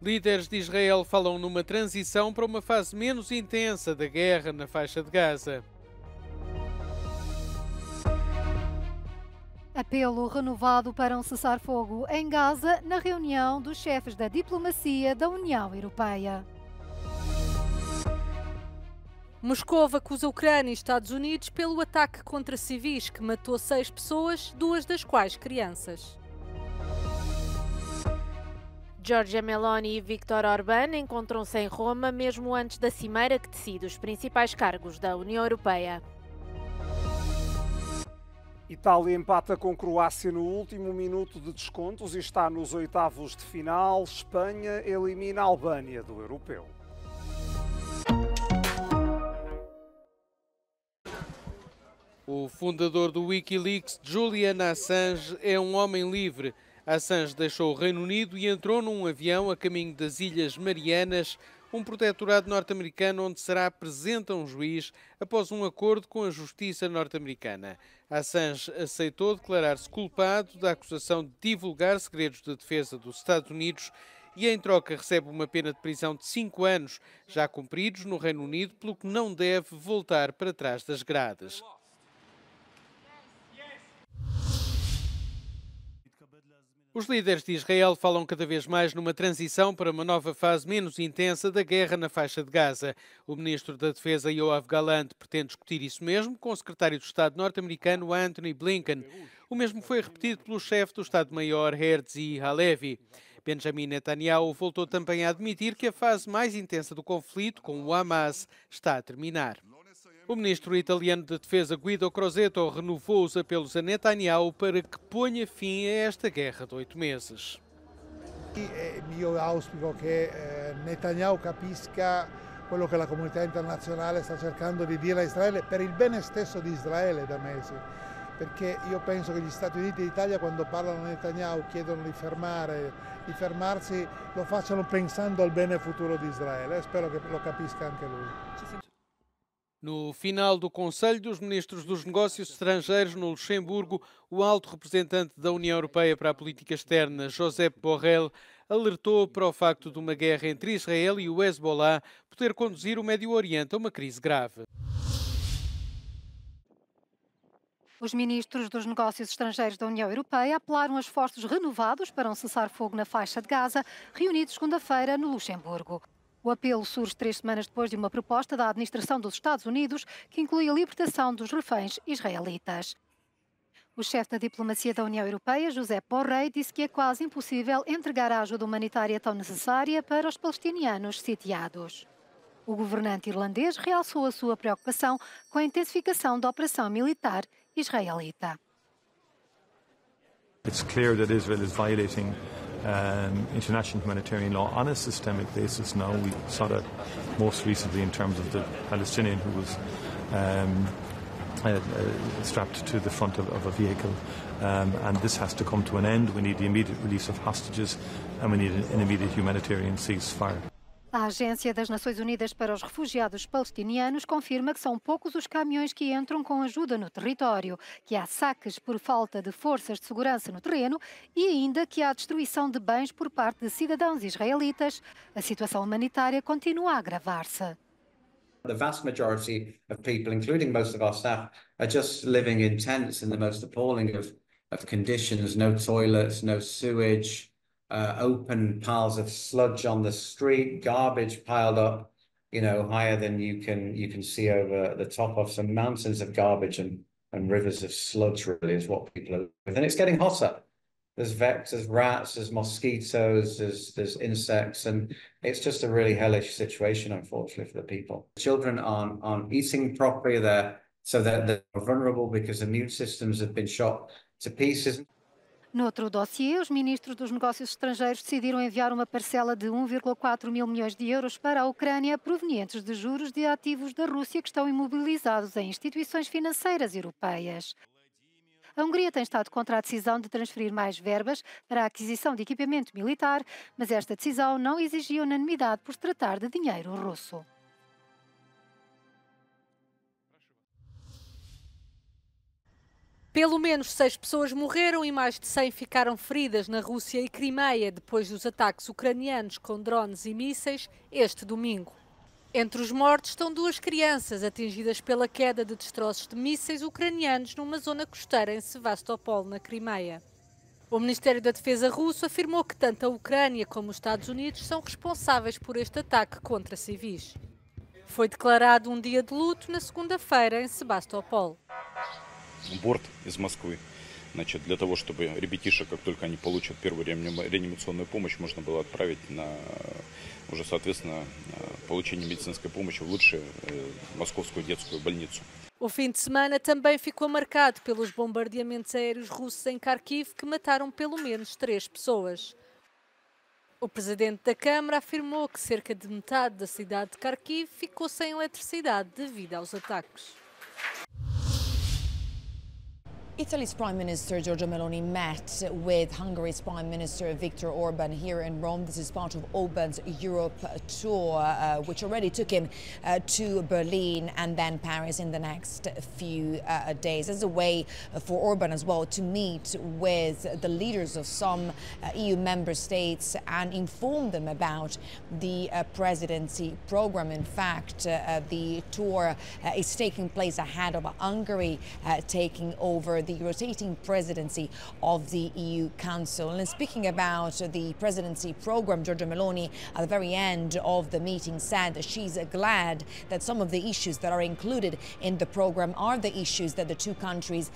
Líderes de Israel falam numa transição para uma fase menos intensa da guerra na faixa de Gaza. Apelo renovado para um cessar-fogo em Gaza na reunião dos chefes da diplomacia da União Europeia. Moscou acusa a Ucrânia e Estados Unidos pelo ataque contra civis que matou 6 pessoas, 2 das quais crianças. Giorgia Meloni e Viktor Orbán encontram-se em Roma mesmo antes da cimeira que decide os principais cargos da União Europeia. Itália empata com Croácia no último minuto de descontos e está nos oitavos de final. Espanha elimina a Albânia do Europeu. O fundador do Wikileaks, Julian Assange, é um homem livre. Assange deixou o Reino Unido e entrou num avião a caminho das Ilhas Marianas, um protetorado norte-americano onde será presente a um juiz após um acordo com a justiça norte-americana. Assange aceitou declarar-se culpado da acusação de divulgar segredos de defesa dos Estados Unidos e, em troca, recebe uma pena de prisão de 5 anos, já cumpridos no Reino Unido, pelo que não deve voltar para trás das grades. Os líderes de Israel falam cada vez mais numa transição para uma nova fase menos intensa da guerra na faixa de Gaza. O ministro da Defesa, Yoav Gallant, pretende discutir isso mesmo com o secretário de Estado norte-americano, Antony Blinken. O mesmo foi repetido pelo chefe do Estado-Maior, Herzi Halevi. Benjamin Netanyahu voltou também a admitir que a fase mais intensa do conflito com o Hamas está a terminar. O ministro italiano de Defesa, Guido Crosetto, renovou os apelos a Netanyahu para que ponha fim a esta guerra de 8 meses. Io auspico che Netanyahu capisca quello che la comunità internazionale sta cercando di dire a Israele per il bene stesso di Israele da mesi. Perché io penso che gli Stati Uniti e l'Italia quando parlano a Netanyahu chiedono di fermarsi, lo facciano pensando al bene futuro di Israele e spero che lo capisca anche lui. No final do Conselho dos Ministros dos Negócios Estrangeiros no Luxemburgo, o alto representante da União Europeia para a Política Externa, Josep Borrell, alertou para o facto de uma guerra entre Israel e o Hezbollah poder conduzir o Médio Oriente a uma crise grave. Os ministros dos Negócios Estrangeiros da União Europeia apelaram a esforços renovados para um cessar-fogo na faixa de Gaza, reunidos segunda-feira no Luxemburgo. O apelo surge 3 semanas depois de uma proposta da administração dos Estados Unidos que inclui a libertação dos reféns israelitas. O chefe da diplomacia da União Europeia, Josep Borrell, disse que é quase impossível entregar a ajuda humanitária tão necessária para os palestinianos sitiados. O governante irlandês realçou a sua preocupação com a intensificação da operação militar israelita. It's clear that Israel is violating international humanitarian law on a systemic basis now. We saw that most recently in terms of the Palestinian who was strapped to the front of a vehicle. And this has to come to an end. We need the immediate release of hostages and we need an immediate humanitarian ceasefire. A Agência das Nações Unidas para os Refugiados Palestinianos confirma que são poucos os caminhões que entram com ajuda no território, que há saques por falta de forças de segurança no terreno e ainda que há destruição de bens por parte de cidadãos israelitas. A situação humanitária continua a agravar-se. The vast majority of people, including most of our staff, are just living in tents in the most appalling of conditions. No toilets, no sewage. Open piles of sludge on the street, garbage piled up, higher than you can see over the top of some mountains of garbage and rivers of sludge really is what people are with. And it's getting hotter. There's vectors, rats, there's mosquitoes, there's insects, and it's just a really hellish situation, unfortunately, for the people. Children aren't eating properly, they're vulnerable because immune systems have been shot to pieces. Noutro dossiê, os ministros dos Negócios Estrangeiros decidiram enviar uma parcela de 1,4 mil milhões de euros para a Ucrânia provenientes de juros de ativos da Rússia que estão imobilizados em instituições financeiras europeias. A Hungria tem estado contra a decisão de transferir mais verbas para a aquisição de equipamento militar, mas esta decisão não exigia unanimidade por se tratar de dinheiro russo. Pelo menos 6 pessoas morreram e mais de 100 ficaram feridas na Rússia e Crimeia depois dos ataques ucranianos com drones e mísseis este domingo. Entre os mortos estão 2 crianças atingidas pela queda de destroços de mísseis ucranianos numa zona costeira em Sevastopol, na Crimeia. O Ministério da Defesa russo afirmou que tanto a Ucrânia como os Estados Unidos são responsáveis por este ataque contra civis. Foi declarado um dia de luto na segunda-feira em Sebastopol. Борт из Москвы. Значит, для того, чтобы ребятишек, как только они получат первую реанимационную помощь, можно было отправить на уже, соответственно, получение медицинской помощи в лучшую московскую детскую больницу. O fim de semana também ficou marcado pelos bombardeamentos aéreos russos em Kharkiv, que mataram pelo menos 3 pessoas. O presidente da Câmara afirmou que cerca de metade da cidade de Kharkiv ficou sem eletricidade devido aos ataques. Italy's Prime Minister Giorgia Meloni met with Hungary's Prime Minister Viktor Orban here in Rome. This is part of Orban's Europe tour, which already took him to Berlin and then Paris in the next few days, as a way for Orban as well to meet with the leaders of some EU member states and inform them about the presidency program. In fact, the tour is taking place ahead of Hungary taking over the rotating presidency of the EU Council. And speaking about the presidency program, Giorgia Meloni at the very end of the meeting said that she's glad that some of the issues that are included in the program are the issues that the two countries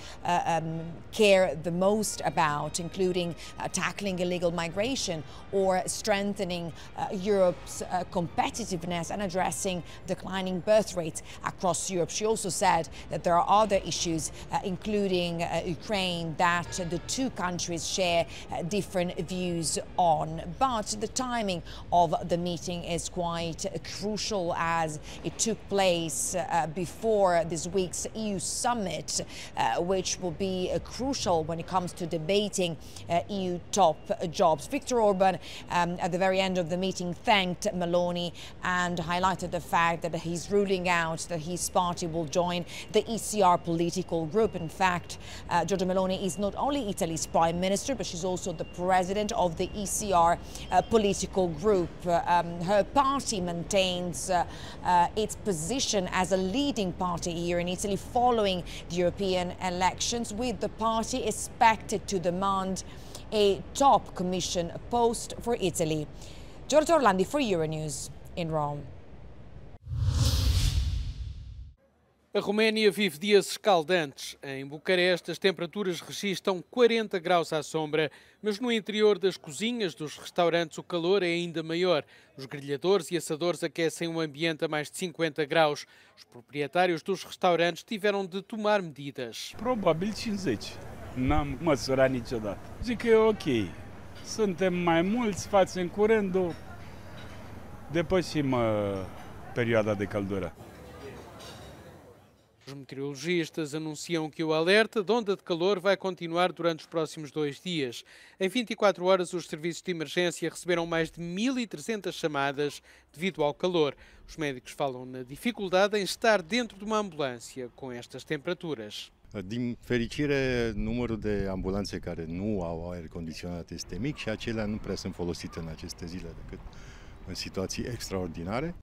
care the most about, including tackling illegal migration or strengthening Europe's competitiveness and addressing declining birth rates across Europe. She also said that there are other issues, including Ukraine, that the two countries share different views on. But the timing of the meeting is quite crucial, as it took place before this week's EU summit, which will be crucial when it comes to debating EU top jobs. Viktor Orban, at the very end of the meeting, thanked Meloni and highlighted the fact that he's ruling out that his party will join the ECR political group. In fact, Giorgia Meloni is not only Italy's Prime Minister, but she's also the president of the ECR political group. Her party maintains its position as a leading party here in Italy following the European elections, with the party expected to demand a top commission post for Italy. Giorgia Orlandi for Euronews in Rome. A Roménia vive dias escaldantes. Em Bucareste, as temperaturas registram 40 graus à sombra, mas no interior das cozinhas dos restaurantes o calor é ainda maior. Os grelhadores e assadores aquecem o ambiente a mais de 50 graus. Os proprietários dos restaurantes tiveram de tomar medidas. Probabil 50. N-am măsurat niciodată. Zic că e ok. Suntem mai mulți, facem curândul, depășim perioada de căldură. Os meteorologistas anunciam que o alerta de onda de calor vai continuar durante os próximos 2 dias. Em 24 horas, os serviços de emergência receberam mais de 1.300 chamadas devido ao calor. Os médicos falam na dificuldade em estar dentro de uma ambulância com estas temperaturas. Din fericire, numărul de ambulanțe care nu au aer condiționat este mic și acelea nu prea sunt folosite în aceste zile decât în situații extraordinare.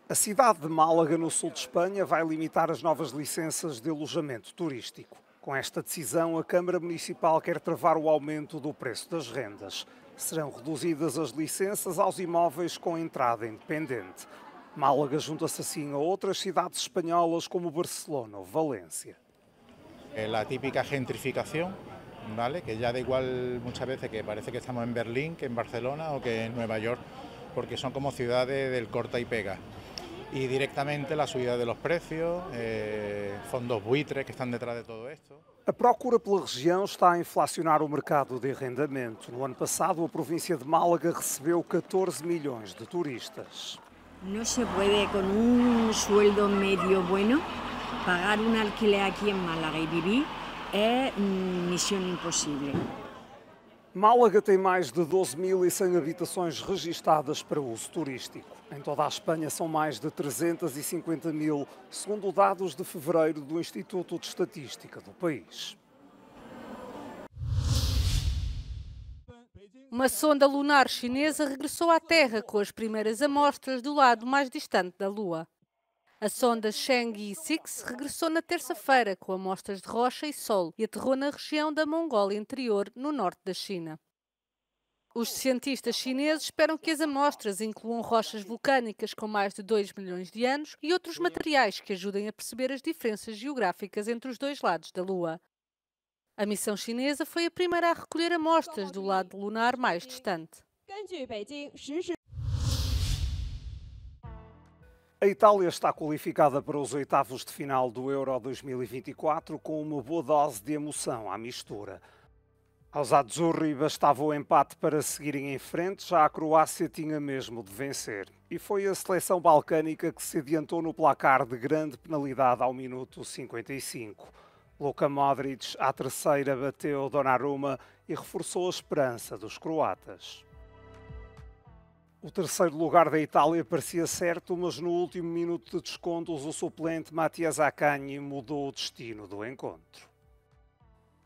A cidade de Málaga, no sul de Espanha, vai limitar as novas licenças de alojamento turístico. Com esta decisão, a Câmara Municipal quer travar o aumento do preço das rendas. Serão reduzidas as licenças aos imóveis com entrada independente. Málaga junta-se assim a outras cidades espanholas como Barcelona ou Valência. É a típica gentrificação, ¿vale? Que ya da igual muchas veces que parece que estamos en Berlín, que en Barcelona o que en Nueva York, porque son como ciudades del corta y pega. Y directamente la subida de los precios, fondos buitres que están detrás de todo esto. A procura pela região está a inflacionar o mercado de arrendamento. No ano passado, a província de Málaga recebeu 14 milhões de turistas. No se puede, con un sueldo medio bueno, pagar un alquiler aquí en Málaga y vivir es misión imposible. Málaga tem mais de 12.100 habitações registadas para uso turístico. Em toda a Espanha são mais de 350.000, segundo dados de fevereiro do Instituto de Estatística do país. Uma sonda lunar chinesa regressou à Terra com as primeiras amostras do lado mais distante da Lua. A sonda Chang'e 6 regressou na terça-feira com amostras de rocha e sol e aterrou na região da Mongólia Interior, no norte da China. Os cientistas chineses esperam que as amostras incluam rochas vulcânicas com mais de 2 milhões de anos e outros materiais que ajudem a perceber as diferenças geográficas entre os dois lados da Lua. A missão chinesa foi a primeira a recolher amostras do lado lunar mais distante. A Itália está qualificada para os oitavos de final do Euro 2024 com uma boa dose de emoção à mistura. Aos azzurri bastava o empate para seguirem em frente, já a Croácia tinha mesmo de vencer. E foi a seleção balcânica que se adiantou no placar de grande penalidade ao minuto 55. Luka Modric, à terceira, bateu Donnarumma e reforçou a esperança dos croatas. O terceiro lugar da Itália parecia certo, mas no último minuto de descontos o suplente Mattias Akanji mudou o destino do encontro.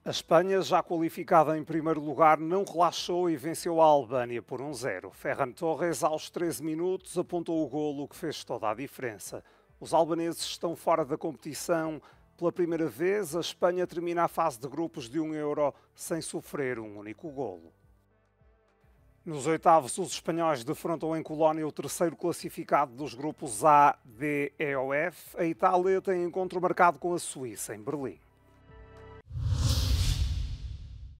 A Espanha, já qualificada em primeiro lugar, não relaxou e venceu a Albânia por 1-0. Ferran Torres, aos 13 minutos, apontou o golo que fez toda a diferença. Os albaneses estão fora da competição. Pela primeira vez, a Espanha termina a fase de grupos de um Euro sem sofrer um único golo. Nos oitavos, os espanhóis defrontam em Colónia o terceiro classificado dos grupos A, D, E ou F. A Itália tem encontro marcado com a Suíça em Berlim.